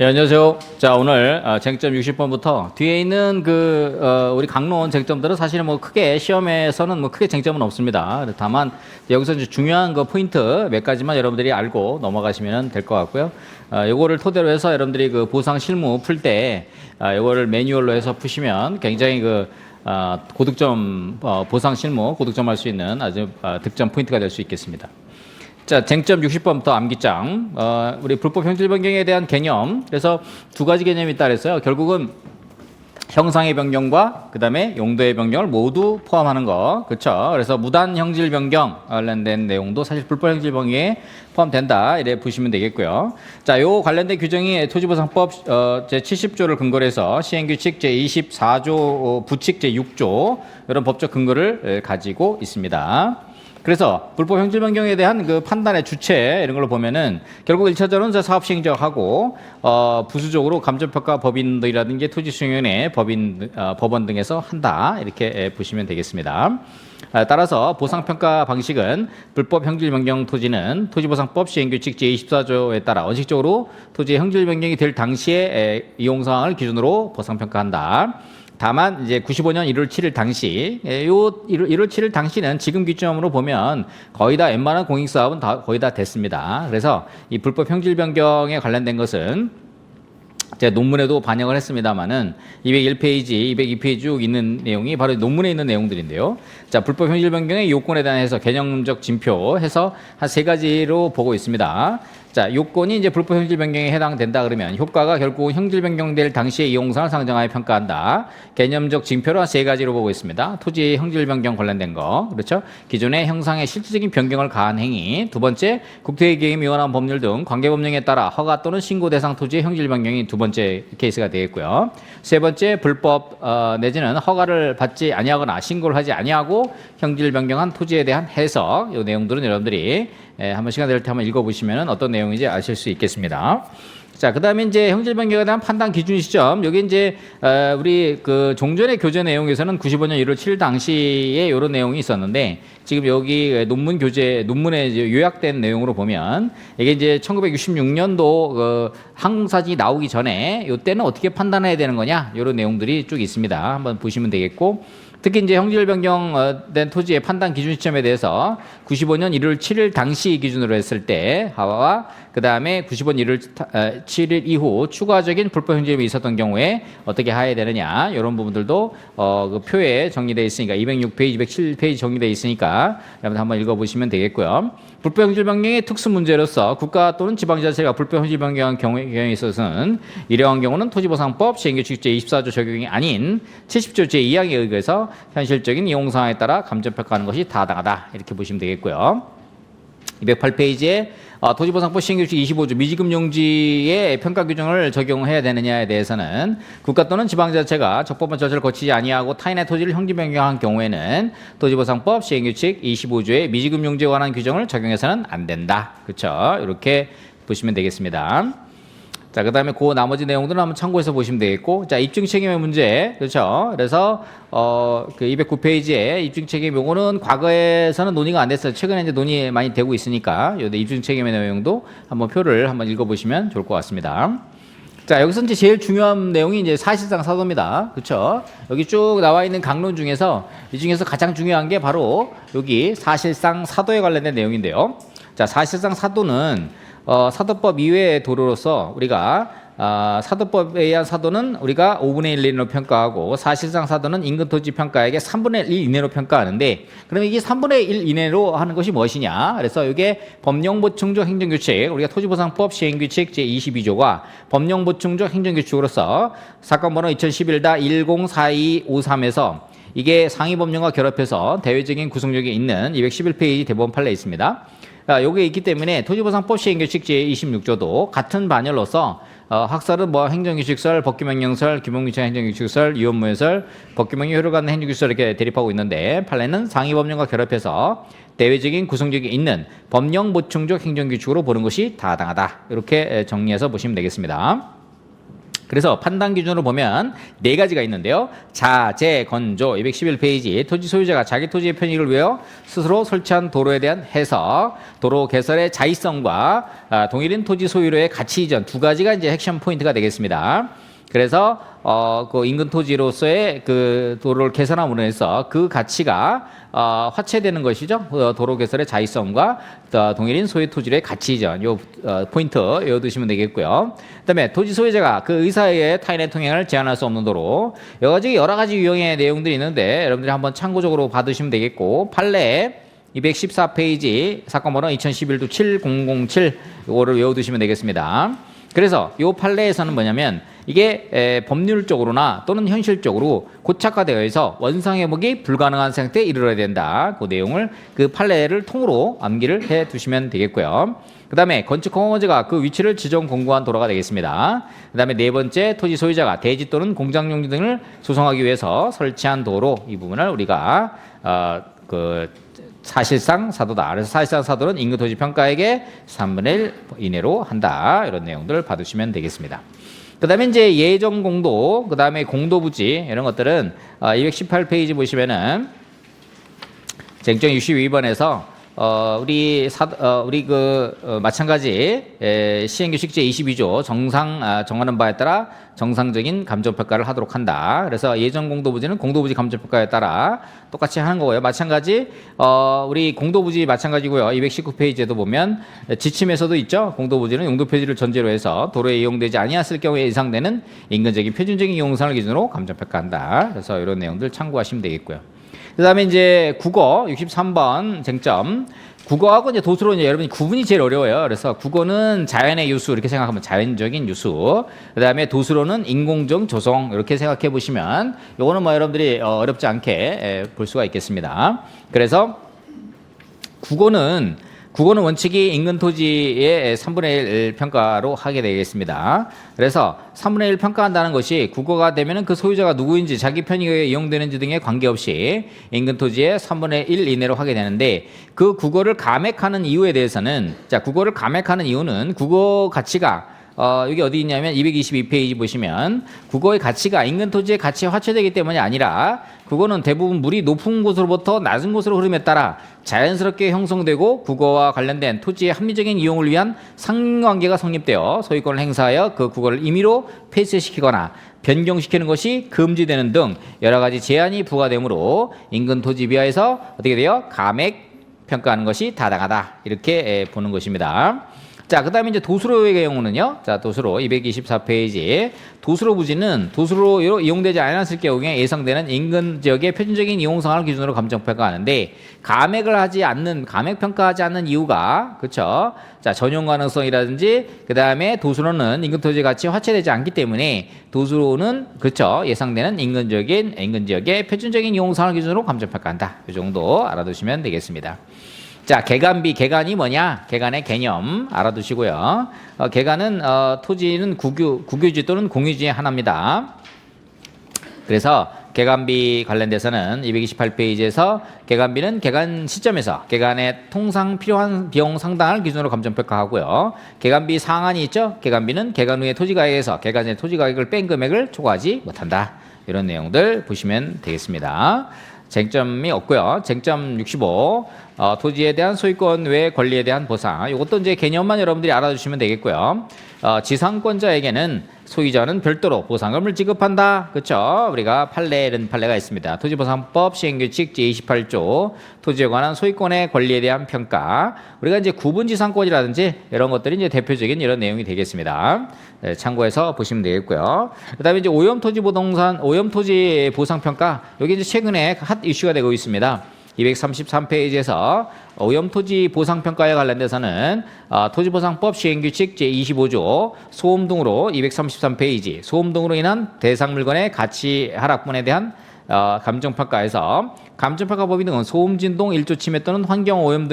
예, 안녕하세요. 자, 오늘 쟁점 60번부터 뒤에 있는 우리 강론 쟁점들은 사실은 뭐 크게 시험에서는 뭐 크게 쟁점은 없습니다. 다만 여기서 이제 중요한 그 포인트 몇 가지만 여러분들이 알고 넘어가시면 될 것 같고요. 요거를 토대로 해서 여러분들이 그 보상 실무 풀 때 요거를 매뉴얼로 해서 푸시면 굉장히 고득점 보상 실무 고득점할 수 있는 아주 득점 포인트가 될 수 있겠습니다. 자, 쟁점 60번부터 암기장, 우리 불법 형질 변경에 대한 개념. 그래서 두 가지 개념이 있다 그랬어요. 결국은 형상의 변경과 그다음에 용도의 변경을 모두 포함하는 거, 그렇죠? 그래서 무단 형질 변경 관련된 내용도 사실 불법 형질 변경에 포함된다 이래 보시면 되겠고요. 자, 요 관련된 규정이 토지보상법 제 70조를 근거로 해서 시행규칙 제 24조 부칙 제 6조 이런 법적 근거를 가지고 있습니다. 그래서 불법 형질 변경에 대한 그 판단의 주체 이런 걸로 보면은 결국 1차적으로는 사업 시행자하고 부수적으로 감정평가 법인들이라든지 토지수용위원회 법원 등에서 한다 이렇게 보시면 되겠습니다. 따라서 보상평가 방식은 불법 형질 변경 토지는 토지보상법 시행규칙 제24조에 따라 원칙적으로 토지의 형질 변경이 될 당시의 이용 상황을 기준으로 보상평가한다. 다만 이제 95년 1월 7일 당시, 1월 7일 당시는 지금 기준으로 보면 거의 다 웬만한 공익사업은 거의 다 됐습니다. 그래서 이 불법 형질 변경에 관련된 것은 제가 논문에도 반영을 했습니다만은 201페이지, 202페이지 쭉 있는 내용이 바로 논문에 있는 내용들인데요. 자, 불법 형질 변경의 요건에 대해서 개념적 징표 해서 한 세 가지로 보고 있습니다. 자, 요건이 이제 불법 형질 변경에 해당된다 그러면 효과가 결국 형질 변경될 당시의 이용상을 상정하여 평가한다. 개념적 징표로 한 세 가지로 보고 있습니다. 토지 형질 변경 관련된 거, 그렇죠? 기존의 형상의 실질적인 변경을 가한 행위. 두 번째, 국토의 계획 위반한 법률 등 관계법령에 따라 허가 또는 신고 대상 토지의 형질 변경이 두 번째 케이스가 되겠고요. 세 번째, 불법 내지는 허가를 받지 아니하거나 신고를 하지 아니하고 형질 변경한 토지에 대한 해석. 이 내용들은 여러분들이 한번 시간 될 때 한번 읽어보시면 어떤 내용인지 아실 수 있겠습니다. 자, 그 다음에 이제 형질 변경에 대한 판단 기준 시점. 여기 이제, 우리 그 종전의 교재 내용에서는 95년 1월 7일 당시에 이런 내용이 있었는데, 지금 여기 논문에 이제 요약된 내용으로 보면, 이게 이제 1966년도 항사진이 나오기 전에, 이때는 어떻게 판단해야 되는 거냐, 이런 내용들이 쭉 있습니다. 한번 보시면 되겠고, 특히 이제 형질 변경된 토지의 판단 기준 시점에 대해서 95년 1월 7일 당시 기준으로 했을 때 하와 그 다음에 95년 1월 7일 이후 추가적인 불법 형질이 있었던 경우에 어떻게 해야 되느냐 이런 부분들도 그 표에 정리되어 있으니까 206페이지, 207페이지 정리되어 있으니까 여러분 한번 읽어보시면 되겠고요. 불법 형질 변경의 특수 문제로서 국가 또는 지방자치가 불법 형질 변경한 경우에 있어서는 이러한 경우는 토지보상법 시행규칙 제24조 적용이 아닌 70조 제2항에 의해서 현실적인 이용 상황에 따라 감정평가하는 것이 타당하다 이렇게 보시면 되겠고요. 208페이지에 토지보상법 시행규칙 25조 미지급용지의 평가 규정을 적용해야 되느냐에 대해서는 국가 또는 지방자치가 적법한 절차를 거치지 아니하고 타인의 토지를 형질 변경한 경우에는 토지보상법 시행규칙 25조의 미지급용지에 관한 규정을 적용해서는 안 된다. 그렇죠? 이렇게 보시면 되겠습니다. 자, 그 다음에 그 나머지 내용들은 한번 참고해서 보시면 되겠고, 자, 입증 책임의 문제, 그렇죠? 그래서, 그 209페이지에 입증 책임 요거는 과거에서는 논의가 안 됐어요. 최근에 이제 논의 많이 되고 있으니까, 요 입증 책임의 내용도 한번 표를 한번 읽어보시면 좋을 것 같습니다. 자, 여기서 이제 제일 중요한 내용이 이제 사실상 사도입니다. 그렇죠? 여기 쭉 나와 있는 강론 중에서 이 중에서 가장 중요한 게 바로 여기 사실상 사도에 관련된 내용인데요. 자, 사실상 사도는 사도법 이외의 도로로서 우리가 사도법에 의한 사도는 우리가 5분의 1 이내로 평가하고 사실상 사도는 인근 토지 평가액의 3분의 1 이내로 평가하는데 그러면 이게 3분의 1 이내로 하는 것이 무엇이냐? 그래서 이게 법령보충적 행정규칙 우리가 토지보상법 시행규칙 제22조가 법령보충적 행정규칙으로서 사건 번호 2011-104253에서 이게 상위법령과 결합해서 대외적인 구성력이 있는 211페이지 대법원 판례에 있습니다. 요게 있기 때문에 토지보상법 시행규칙 제26조도 같은 반열로서 학설은 뭐 행정규칙설, 법규명령설, 규범규칙 행정규칙설, 유언무효설, 법규명령 효력을 갖는 행정규칙설 이렇게 대립하고 있는데 판례는 상위법령과 결합해서 대외적인 구성력이 있는 법령보충적 행정규칙으로 보는 것이 타당하다. 이렇게 정리해서 보시면 되겠습니다. 그래서 판단 기준으로 보면 네 가지가 있는데요. 자재, 건조, 211페이지. 토지 소유자가 자기 토지의 편익을 위해 스스로 설치한 도로에 대한 해석, 도로 개설의 자의성과 동일인 토지 소유로의 가치 이전 두 가지가 이제 핵심 포인트가 되겠습니다. 그래서 그 인근 토지로서의 그 도로를 개선함으로 해서 그 가치가 화체되는 것이죠. 도로 개설의 자의성과 동일인 소유 토지의 가치 이전 요 포인트 외워두시면 되겠고요. 그다음에 토지 소유자가 그 의사의 타인의 통행을 제한할 수 없는 도로 여러 가지 유형의 내용들이 있는데 여러분들이 한번 참고적으로 받으시면 되겠고 판례 214페이지 사건 번호 2011-7007 이거를 외워두시면 되겠습니다. 그래서 이 판례에서는 뭐냐면 이게 법률적으로나 또는 현실적으로 고착화되어 있어 원상 회복이 불가능한 상태에 이르러야 된다. 그 내용을 그 판례를 통으로 암기를 해 두시면 되겠고요. 그 다음에 건축 허가자가 그 위치를 지정 공고한 도로가 되겠습니다. 그 다음에 네 번째 토지 소유자가 대지 또는 공장 용지 등을 조성하기 위해서 설치한 도로 이 부분을 우리가 사실상 사도다. 그래서 사실상 사도는 인근 토지 평가액의 3분의 1 이내로 한다. 이런 내용들을 받으시면 되겠습니다. 그 다음에 이제 예정 공도, 그 다음에 공도 부지 이런 것들은 218페이지 보시면은 쟁점 62번에서 우리 마찬가지 시행규칙 제22조 정하는 바에 따라 정상적인 감정평가를 하도록 한다. 그래서 예정 공도부지는 공도부지 감정평가에 따라 똑같이 하는 거고요. 마찬가지 우리 공도부지 마찬가지고요. 219페이지에도 보면 지침에서도 있죠. 공도부지는 용도 표지를 전제로 해서 도로에 이용되지 아니했을 경우에 예상되는 인근적인 표준적인 이용상을 기준으로 감정평가한다. 그래서 이런 내용들 참고하시면 되겠고요. 그 다음에 이제 국어 63번 쟁점. 국어하고 이제 도수로 이제 여러분이 구분이 제일 어려워요. 그래서 국어는 자연의 유수 이렇게 생각하면 자연적인 유수. 그 다음에 도수로는 인공적 조성 이렇게 생각해 보시면 요거는 뭐 여러분들이 어렵지 않게 볼 수가 있겠습니다. 그래서 국어는 원칙이 인근 토지의 3분의 1 평가로 하게 되겠습니다. 그래서 3분의 1 평가한다는 것이 국어가 되면은 그 소유자가 누구인지 자기 편익에 이용되는지 등에 관계없이 인근 토지의 3분의 1 이내로 하게 되는데 그 국어를 감액하는 이유에 대해서는 국어를 감액하는 이유는 국어 가치가 여기 어디 있냐면 222페이지 보시면 국어의 가치가 인근 토지의 가치에 화체되기 때문이 아니라 국어는 대부분 물이 높은 곳으로부터 낮은 곳으로 흐름에 따라 자연스럽게 형성되고 국어와 관련된 토지의 합리적인 이용을 위한 상관관계가 성립되어 소유권을 행사하여 그 국어를 임의로 폐쇄시키거나 변경시키는 것이 금지되는 등 여러 가지 제한이 부과되므로 인근 토지 비하에서 어떻게 돼요? 감액 평가하는 것이 타당하다. 이렇게 보는 것입니다. 자, 그 다음에 이제 도수로의 경우는요. 자, 도수로 224페이지. 도수로 부지는 도수로 이용되지 않았을 경우에 예상되는 인근 지역의 표준적인 이용상을 기준으로 감정평가하는데 감액평가하지 않는 이유가, 그쵸? 자, 전용 가능성이라든지, 그 다음에 도수로는 인근 토지 가치 화체되지 않기 때문에 도수로는, 그쵸? 예상되는 인근 지역의 표준적인 이용상을 기준으로 감정평가한다. 이 정도 알아두시면 되겠습니다. 자, 개간이 뭐냐? 개간의 개념 알아두시고요. 개간은 토지는 국유지 또는 공유지의 하나입니다. 그래서 개간비 관련돼서는 228페이지에서 개간비는 개간 시점에서 개간의 통상 필요한 비용 상당을 기준으로 감정평가하고요. 개간비 상한이 있죠. 개간비는 개간 후에 토지가액에서 개간 전 토지가액을 뺀 금액을 초과하지 못한다. 이런 내용들 보시면 되겠습니다. 쟁점이 없고요. 쟁점 65 토지에 대한 소유권 외 권리에 대한 보상. 이것도 이제 개념만 여러분들이 알아주시면 되겠고요. 지상권자에게는 소유자는 별도로 보상금을 지급한다. 그렇죠? 우리가 판례가 있습니다. 토지보상법 시행규칙 제28조 토지에 관한 소유권의 권리에 대한 평가. 우리가 이제 구분지상권이라든지 이런 것들이 이제 대표적인 이런 내용이 되겠습니다. 네, 참고해서 보시면 되겠고요. 그다음에 이제 오염토지 보상평가. 여기 이제 최근에 핫 이슈가 되고 있습니다. 233페이지에서 오염토지 보상평가에 관련돼서는 토지보상법 시행규칙 제25조 소음 등으로 233페이지 소음 등으로 인한 대상물건의 가치 하락분에 대한 감정평가에서 감정평가법인 등은 소음, 진동, 1조 침해 또는 환경오염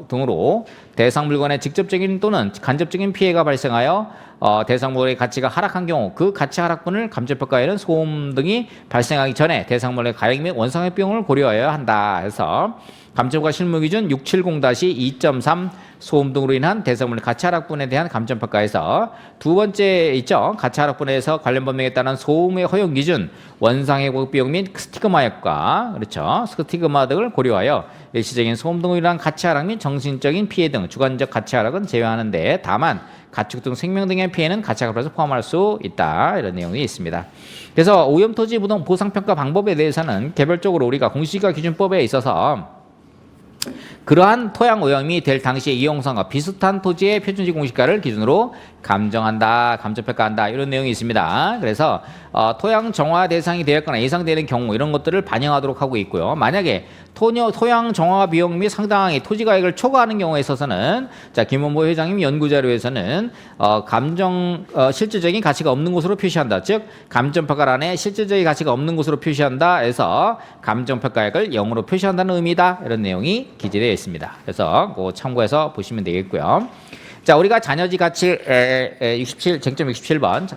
등으로 대상물건의 직접적인 또는 간접적인 피해가 발생하여 대상물의 가치가 하락한 경우 그 가치 하락분을 감정평가에는 소음 등이 발생하기 전에 대상물의 가액 및 원상회 비용을 고려하여야 한다 해서 감점평가 실무기준 670-2.3 소음 등으로 인한 대성물 가치하락분에 대한 감점평가에서 두 번째 있죠. 가치하락분에서 관련 법령에 따른 소음의 허용 기준, 원상의 고급 비용 및 스티그마 효과, 그렇죠. 스티그마 등을 고려하여 일시적인 소음 등으로 인한 가치하락 및 정신적인 피해 등 주관적 가치하락은 제외하는데 다만 가축 등 생명 등의 피해는 가치하락에서 포함할 수 있다. 이런 내용이 있습니다. 그래서 오염토지 부동 보상평가 방법에 대해서는 개별적으로 우리가 공시지가 기준법에 있어서 그러한 토양 오염이 될 당시의 이용성과 비슷한 토지의 표준지 공시가를 기준으로 감정한다, 감점평가한다 이런 내용이 있습니다. 그래서 토양 정화 대상이 되었거나 예상되는 경우 이런 것들을 반영하도록 하고 있고요. 만약에 토양 정화 비용 및 상당히 토지 가액을 초과하는 경우에 있어서는 자 김원보 회장님 연구자료에서는 실질적인 가치가 없는 것으로 표시한다. 즉 감점평가란에 실질적인 가치가 없는 것으로 표시한다 해서 감점평가액을 0으로 표시한다는 의미다. 이런 내용이 기재되어 있습니다. 그래서 그거 참고해서 보시면 되겠고요. 자, 우리가 잔여지 가치 67 쟁점 67번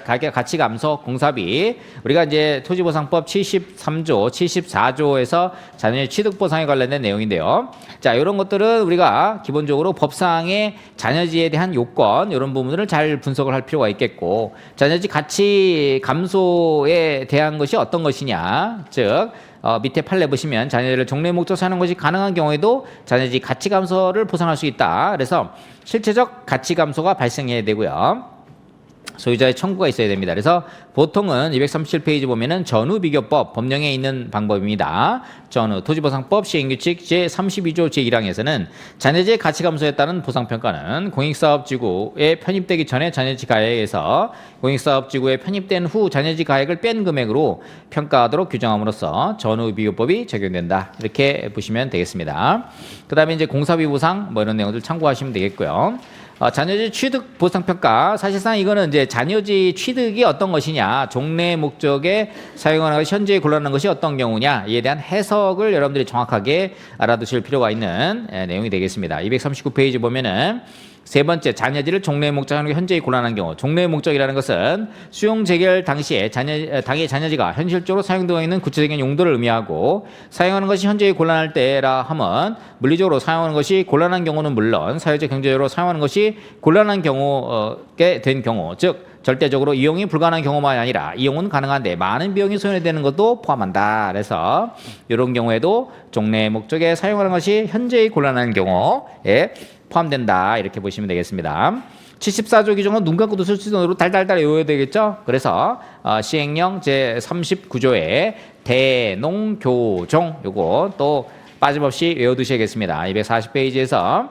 가격 가치 감소 공사비 우리가 이제 토지보상법 73조, 74조에서 잔여지 취득 보상에 관련된 내용인데요. 자, 이런 것들은 우리가 기본적으로 법상의 잔여지에 대한 요건 이런 부분들을 잘 분석을 할 필요가 있겠고 잔여지 가치 감소에 대한 것이 어떤 것이냐, 즉 밑에 판례 보시면 잔여지를 종래 목적 사는 것이 가능한 경우에도 잔여지 가치 감소를 보상할 수 있다. 그래서 실체적 가치 감소가 발생해야 되고요. 소유자의 청구가 있어야 됩니다. 그래서 보통은 237페이지 보면은 전후비교법 법령에 있는 방법입니다. 전후 토지보상법 시행규칙 제32조 제1항에서는 잔여지의 가치 감소에 따른 보상평가는 공익사업지구에 편입되기 전에 잔여지 가액에서 공익사업지구에 편입된 후 잔여지 가액을 뺀 금액으로 평가하도록 규정함으로써 전후비교법이 적용된다. 이렇게 보시면 되겠습니다. 그 다음에 이제 공사비 보상 뭐 이런 내용들 참고하시면 되겠고요. 잔여지 취득 보상평가 사실상 이거는 이제 잔여지 취득이 어떤 것이냐 종래 목적에 사용하는 것이 현재에 곤란한 것이 어떤 경우냐 이에 대한 해석을 여러분들이 정확하게 알아두실 필요가 있는 내용이 되겠습니다. 239페이지 보면은 세 번째, 잔여지를 종래 목적으로 현재에 곤란한 경우. 종래 목적이라는 것은 수용 재결 당시에 당의 잔여지가 현실적으로 사용되어 있는 구체적인 용도를 의미하고 사용하는 것이 현재에 곤란할 때라 하면 물리적으로 사용하는 것이 곤란한 경우는 물론 사회적 경제적으로 사용하는 것이 곤란한 경우게 된 경우, 즉 절대적으로 이용이 불가능한 경우만이 아니라 이용은 가능한데 많은 비용이 소요되는 것도 포함한다. 그래서 이런 경우에도 종래 목적에 사용하는 것이 현재의 곤란한 경우에 포함된다. 이렇게 보시면 되겠습니다. 74조 규정은 눈 감고도 쓸 수 있는 으로 달달달 외워야 되겠죠. 그래서 시행령 제39조에 대농교종 요거 또 빠짐없이 외워두셔야겠습니다. 240페이지에서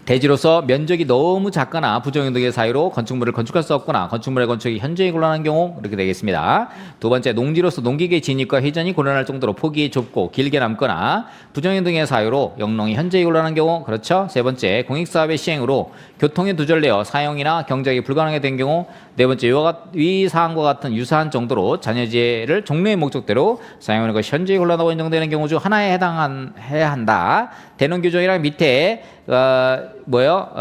대지로서 면적이 너무 작거나 부정용도의 사유로 건축물을 건축할 수 없거나 건축물의 건축이 현저히 곤란한 경우 이렇게 되겠습니다. 두 번째, 농지로서 농기계 진입과 회전이 곤란할 정도로 폭이 좁고 길게 남거나 부정용 등의 사유로 영농이 현저히 곤란한 경우. 그렇죠. 세 번째, 공익사업의 시행으로 교통이 두절되어 사용이나 경작이 불가능하게 된 경우. 네 번째, 위 사항과 같은 유사한 정도로 잔여지를 종래의 목적대로 사용하는 것이 현저히 곤란하고 인정되는 경우 중 하나에 해당해야 한다. 대농교정이랑 밑에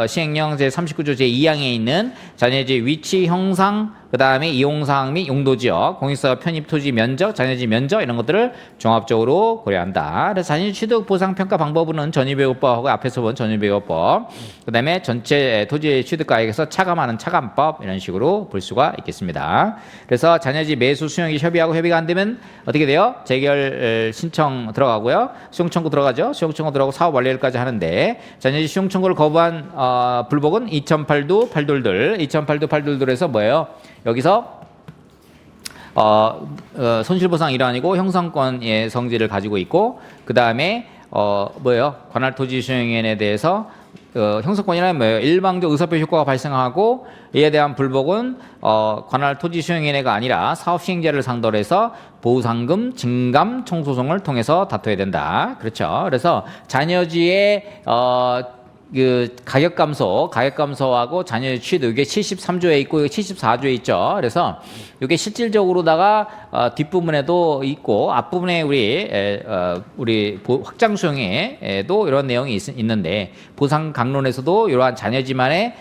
시행령 제39조 제2항에 있는 잔여지 위치 형상, 그 다음에 이용사항 및 용도지역, 공익사업 편입 토지 면적, 잔여지 면적 이런 것들을 종합적으로 고려한다. 그래서 잔여지 취득 보상 평가 방법은 전입배우법하고 앞에서 본 전입배우법, 그 다음에 전체 토지 취득가액에서 차감하는 차감법 이런 식으로 볼 수가 있겠습니다. 그래서 잔여지 매수 수용이 협의하고 협의가 안 되면 어떻게 돼요? 재결 신청 들어가고요. 수용 청구 들어가죠. 수용 청구 들어가고 사업 완료일까지 하는데 잔여지 수용 청구를 거부한 불복은 2008도 8돌들, 2008도 8돌들에서 뭐예요? 여기서 손실보상 일환이고 형성권의 성질을 가지고 있고 그 다음에 관할 토지 수용인에 대해서 형성권이라는 뭐예요? 일방적 의사표시 효과가 발생하고 이에 대한 불복은 관할 토지 수용인회가 아니라 사업 시행자를 상대로 해서 보상금, 증감, 총소송을 통해서 다퉈야 된다. 그렇죠. 그래서 잔여지의 그 가격 감소하고 자녀 취득 이게 73조에 있고 이게 74조에 있죠. 그래서 이게 실질적으로다가 뒷부분에도 있고 앞부분에 우리 확장 수용에도 이런 내용이 있는데 보상 강론에서도 이러한 자녀지만의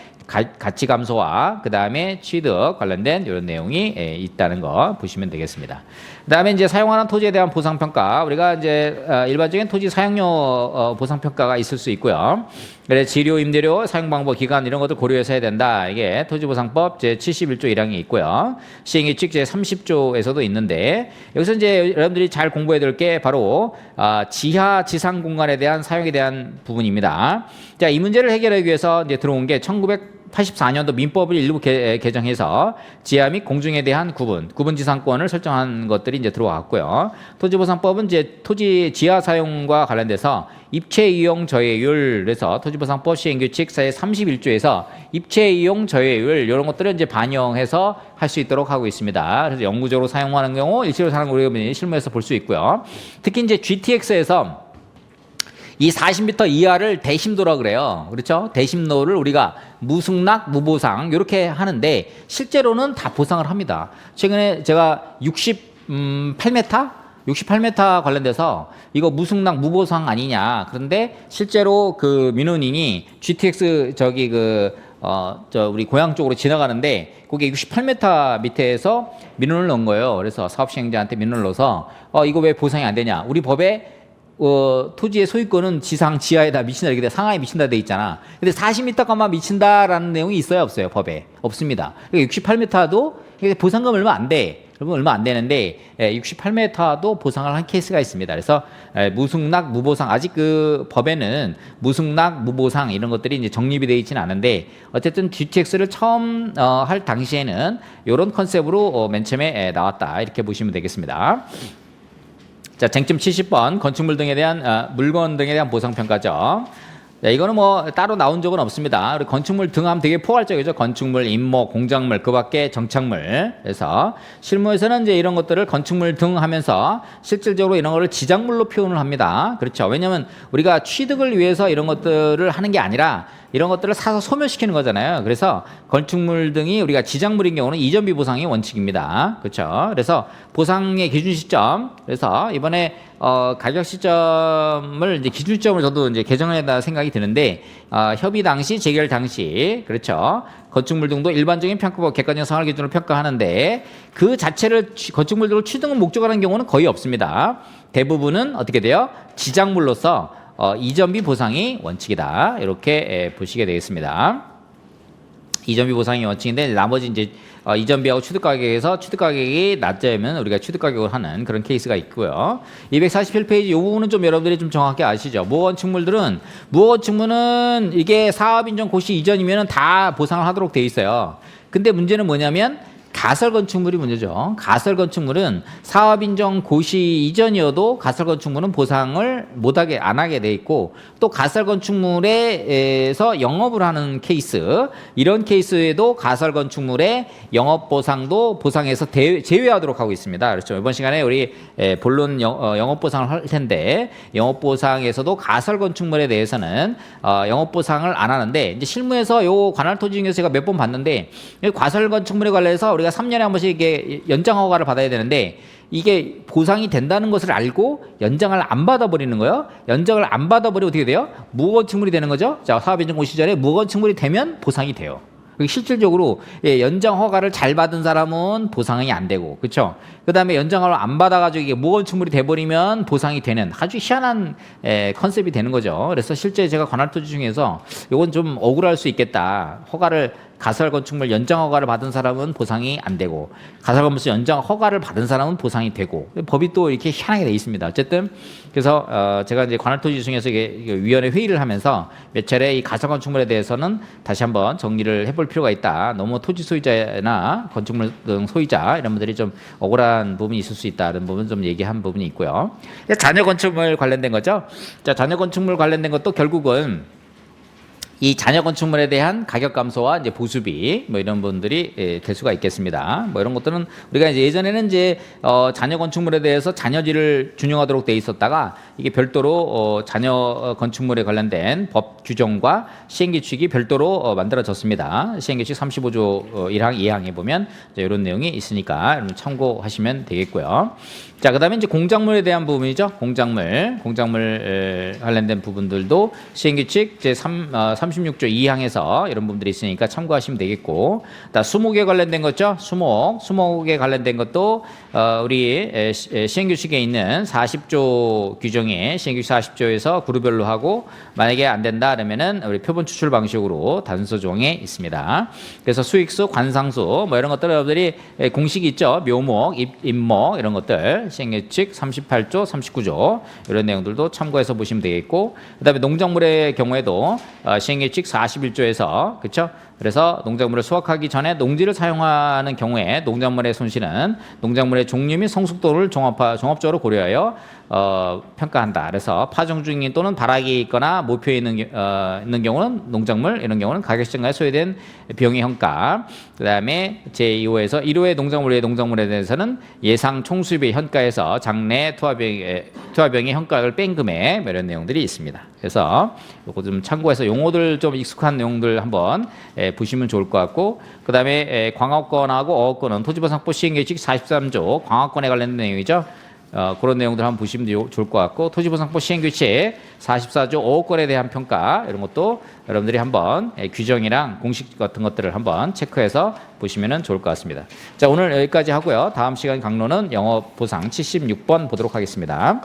가치 감소와 그 다음에 취득 관련된 이런 내용이 있다는 거 보시면 되겠습니다. 그 다음에 이제 사용하는 토지에 대한 보상 평가 우리가 이제 일반적인 토지 사용료 보상 평가가 있을 수 있고요. 그래서 지료, 임대료, 사용 방법, 기간 이런 것들 고려해서 해야 된다. 이게 토지보상법 제 71조 1항이 있고요. 시행규칙 제 30조에서도 있는데 여기서 이제 여러분들이 잘 공부해야 될 게 바로 지하 지상 공간에 대한 사용에 대한 부분입니다. 자, 이 문제를 해결하기 위해서 이제 들어온 게 1984년도 민법을 일부 개정해서 지하 및 공중에 대한 구분 지상권을 설정한 것들이 이제 들어왔고요. 토지보상법은 이제 토지 지하 사용과 관련돼서 입체 이용 저해율 그래서 토지보상법 시행규칙 제 31조에서 입체 이용 저해율 이런 것들을 이제 반영해서 할 수 있도록 하고 있습니다. 그래서 영구적으로 사용하는 경우 일시로 사용 우리가 실무에서 볼 수 있고요. 특히 이제 GTX에서 이 40m 이하를 대심도라 그래요. 그렇죠? 대심도를 우리가 무승낙, 무보상 이렇게 하는데 실제로는 다 보상을 합니다. 최근에 제가 68m 관련돼서 이거 무승낙, 무보상 아니냐. 그런데 실제로 그 민원인이 GTX 우리 고향 쪽으로 지나가는데 그게 68m 밑에서 민원을 넣은 거예요. 그래서 사업시행자한테 민원을 넣어서 이거 왜 보상이 안 되냐. 우리 법에 토지의 소유권은 지상, 지하에다 미친다 이렇게 상하에 미친다 돼 있잖아. 근데 40m가만 미친다라는 내용이 있어요, 없어요? 법에 없습니다. 68m도 보상금 얼마 안 돼. 그러면 얼마 안 되는데 68m도 보상을 한 케이스가 있습니다. 그래서 무승낙, 무보상 아직 그 법에는 무승낙, 무보상 이런 것들이 이제 정립이 되어 있지는 않은데 어쨌든 GTX를 처음 할 당시에는 이런 컨셉으로 맨 처음에 나왔다 이렇게 보시면 되겠습니다. 자, 쟁점 70번 건축물 등에 대한 물건 등에 대한 보상 평가죠. 자, 이거는 뭐 따로 나온 적은 없습니다. 우리 건축물 등 하면 되게 포괄적이죠. 건축물, 임목, 공작물, 그 밖에 정착물. 그래서 실무에서는 이제 이런 것들을 건축물 등 하면서 실질적으로 이런 거를 지작물로 표현을 합니다. 그렇죠. 왜냐하면 우리가 취득을 위해서 이런 것들을 하는 게 아니라 이런 것들을 사서 소멸시키는 거잖아요. 그래서 건축물 등이 우리가 지작물인 경우는 이전비 보상이 원칙입니다. 그렇죠. 그래서 보상의 기준 시점. 그래서 이번에 가격 시점을 이제 기준 시점을 저도 이제 개정해다 생각이 드는데 협의 당시, 재결 당시, 그렇죠. 건축물 등도 일반적인 평가법 객관적 상할 기준으로 평가하는데 그 자체를 건축물 등을 취득을 목적으로 하는 경우는 거의 없습니다. 대부분은 어떻게 돼요? 지작물로서 이전비 보상이 원칙이다. 이렇게 보시게 되겠습니다. 이전비 보상이 원칙인데 나머지 이제 이전비하고 취득 가격에서 취득 가격이 낮자면 우리가 취득 가격을 하는 그런 케이스가 있고요. 247페이지 이 부분은 좀 여러분들이 좀 정확히 아시죠? 무허건축물들은 무허건축물은 이게 사업인정 고시 이전이면 다 보상을 하도록 돼 있어요. 근데 문제는 뭐냐면 가설건축물이 문제죠. 가설건축물은 사업인정 고시 이전이어도 가설건축물은 보상을 못하게 안 하게 돼 있고 또 가설건축물에서 영업을 하는 케이스 이런 케이스에도 가설건축물의 영업보상도 보상에서 제외하도록 하고 있습니다. 그렇죠. 이번 시간에 우리 본론 영업보상을 할 텐데 영업보상에서도 가설건축물에 대해서는 영업보상을 안 하는데 이제 실무에서 요 관할토지 중에서 제가 몇 번 봤는데 가설건축물에 관련해서 우리가 3년에 한 번씩 이게 연장 허가를 받아야 되는데 이게 보상이 된다는 것을 알고 연장을 안 받아버리는 거예요. 연장을 안 받아버리면 어떻게 돼요? 무허건축물이 되는 거죠. 자, 사업인정 시절에 무허건축물이 되면 보상이 돼요. 실질적으로 연장 허가를 잘 받은 사람은 보상이 안 되고, 그렇죠? 그 다음에 연장을 안 받아가지고 이게 무건축물이 돼버리면 보상이 되는 아주 희한한 컨셉이 되는 거죠. 그래서 실제 제가 관할토지 중에서 이건 좀 억울할 수 있겠다. 허가를 가설건축물 연장 허가를 받은 사람은 보상이 안 되고 가설건축물 연장 허가를 받은 사람은 보상이 되고 법이 또 이렇게 희한하게 돼 있습니다. 어쨌든 그래서 제가 이제 관할토지 중에서 이게 위원회 회의를 하면서 몇 차례 이 가설건축물에 대해서는 다시 한번 정리를 해볼 필요가 있다. 너무 토지 소유자나 건축물 등 소유자 이런 분들이 좀 억울한 부분이 있을 수 있다는 부분 좀 얘기한 부분이 있고요. 자녀 건축물 관련된 거죠. 자, 자녀 건축물 관련된 것도 결국은 이 잔여 건축물에 대한 가격 감소와 이제 보수비 뭐 이런 분들이 될 수가 있겠습니다. 뭐 이런 것들은 우리가 이제 예전에는 이제 잔여 건축물에 대해서 잔여지를 준용하도록 돼 있었다가 이게 별도로 잔여 건축물에 관련된 법 규정과 시행규칙이 별도로 만들어졌습니다. 시행규칙 35조 1항 2항에 보면 이런 내용이 있으니까 여러분 참고하시면 되겠고요. 자, 그다음에 이제 공작물에 대한 부분이죠. 공작물 관련된 부분들도 시행규칙 제 36조 2항에서 이런 부분들이 있으니까 참고하시면 되겠고, 수목에 관련된 거죠. 수목에 관련된 것도 우리 시행규칙에 있는 40조 규정에 시행규칙 40조에서 그룹별로 하고, 만약에 안 된다 그러면은 우리 표본 추출 방식으로 단서 조항에 있습니다. 그래서 수익수, 관상수 뭐 이런 것들 여러분들이 공식이 있죠. 묘목, 임목 이런 것들 시행규칙 38조, 39조 이런 내용들도 참고해서 보시면 되겠고, 그다음에 농작물의 경우에도 시행규칙 41조에서 그렇죠. 그래서 농작물을 수확하기 전에 농지를 사용하는 경우에 농작물의 손실은 농작물의 종류 및 성숙도를 종합적으로 고려하여 평가한다. 그래서 파종 중인 또는 발악이 있거나 모표에 있는 경우는 농작물, 이런 경우는 가격 증가에 소요된 비용의 현가. 그다음에 제2호에서 1호의 농작물에 대해서는 예상 총수입의 현가에서 장래 투하병의 현가를 뺀 금액 이런 내용들이 있습니다. 그래서 이거 좀 참고해서 용어들 좀 익숙한 내용들 한번 보시면 좋을 것 같고, 그다음에 광업권하고 어업권은 토지보상법 시행규칙 43조 광업권에 관련된 내용이죠. 그런 내용들 한번 보시면 좋을 것 같고, 토지보상법 시행규칙 44조 어업권에 대한 평가 이런 것도 여러분들이 한번 규정이랑 공식 같은 것들을 한번 체크해서 보시면 좋을 것 같습니다. 자, 오늘 여기까지 하고요. 다음 시간 강론은 영업 보상 76번 보도록 하겠습니다.